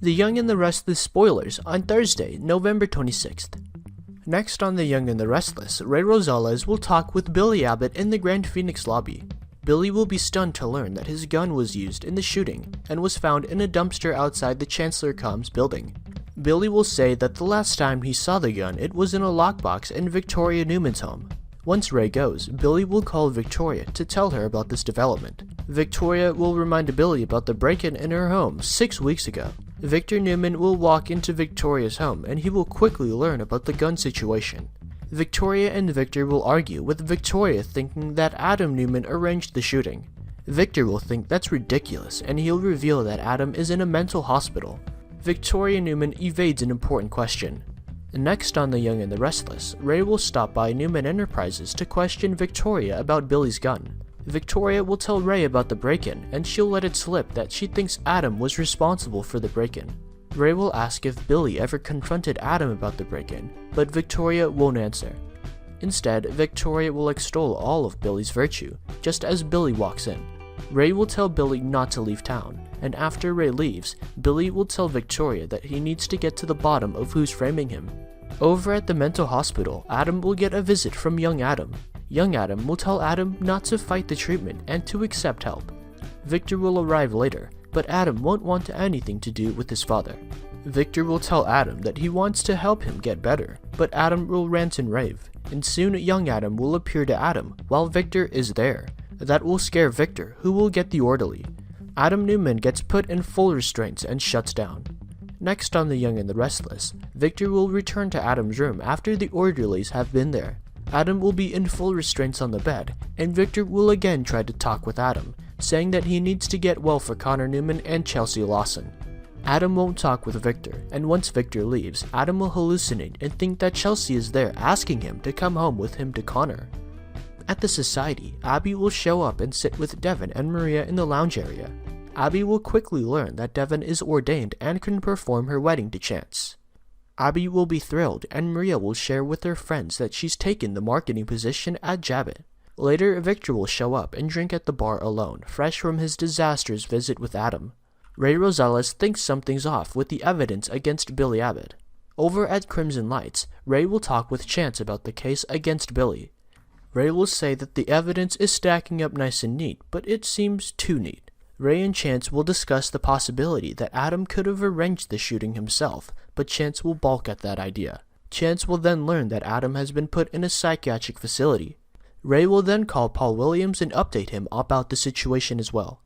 The Young and the Restless spoilers on Thursday, November 26th. Next on The Young and the Restless, Ray Rosales will talk with Billy Abbott in the Grand Phoenix lobby. Billy will be stunned to learn that his gun was used in the shooting and was found in a dumpster outside the Chancellor Combs building. Billy will say that the last time he saw the gun, it was in a lockbox in Victoria Newman's home. Once Ray goes, Billy will call Victoria to tell her about this development. Victoria will remind Billy about the break-in in her home 6 weeks ago. Victor Newman will walk into Victoria's home and he will quickly learn about the gun situation. Victoria and Victor will argue, with Victoria thinking that Adam Newman arranged the shooting. Victor will think that's ridiculous and he'll reveal that Adam is in a mental hospital. Victoria Newman evades an important question. Next on The Young and the Restless, Ray will stop by Newman Enterprises to question Victoria about Billy's gun. Victoria will tell Ray about the break-in, and she'll let it slip that she thinks Adam was responsible for the break-in. Ray will ask if Billy ever confronted Adam about the break-in, but Victoria won't answer. Instead, Victoria will extol all of Billy's virtue, just as Billy walks in. Ray will tell Billy not to leave town, and after Ray leaves, Billy will tell Victoria that he needs to get to the bottom of who's framing him. Over at the mental hospital, Adam will get a visit from young Adam. Young Adam will tell Adam not to fight the treatment and to accept help. Victor will arrive later, but Adam won't want anything to do with his father. Victor will tell Adam that he wants to help him get better, but Adam will rant and rave, and soon young Adam will appear to Adam while Victor is there. That will scare Victor, who will get the orderly. Adam Newman gets put in full restraints and shuts down. Next on The Young and the Restless, Victor will return to Adam's room after the orderlies have been there. Adam will be in full restraints on the bed, and Victor will again try to talk with Adam, saying that he needs to get well for Connor Newman and Chelsea Lawson. Adam won't talk with Victor, and once Victor leaves, Adam will hallucinate and think that Chelsea is there asking him to come home with him to Connor. At the society, Abby will show up and sit with Devin and Maria in the lounge area. Abby will quickly learn that Devin is ordained and can perform her wedding to Chance. Abby will be thrilled, and Maria will share with her friends that she's taken the marketing position at Jabbit. Later, Victor will show up and drink at the bar alone, fresh from his disastrous visit with Adam. Ray Rosales thinks something's off with the evidence against Billy Abbott. Over at Crimson Lights, Ray will talk with Chance about the case against Billy. Ray will say that the evidence is stacking up nice and neat, but it seems too neat. Ray and Chance will discuss the possibility that Adam could have arranged the shooting himself, but Chance will balk at that idea. Chance will then learn that Adam has been put in a psychiatric facility. Ray will then call Paul Williams and update him about the situation as well.